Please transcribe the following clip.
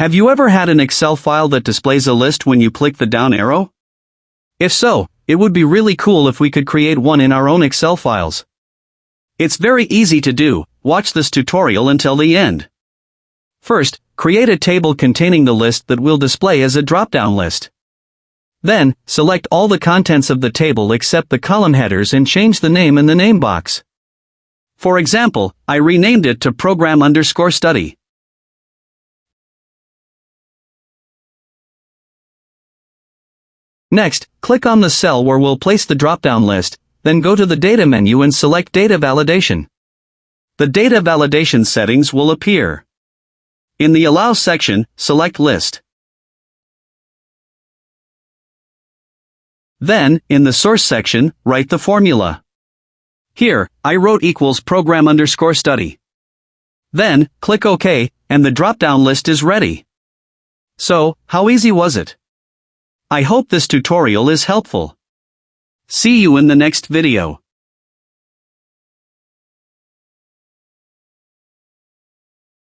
Have you ever had an Excel file that displays a list when you click the down arrow? If so, it would be really cool if we could create one in our own Excel files. It's very easy to do. Watch this tutorial until the end. First, create a table containing the list that will display as a drop-down list. Then, select all the contents of the table except the column headers and change the name in the name box. For example, I renamed it to program_study. Next, click on the cell where we'll place the drop-down list, then go to the Data menu and select Data Validation. The Data Validation settings will appear. In the Allow section, select List. Then, in the Source section, write the formula. Here, I wrote equals program_study. Then, click OK, and the drop-down list is ready. So, how easy was it? I hope this tutorial is helpful. See you in the next video.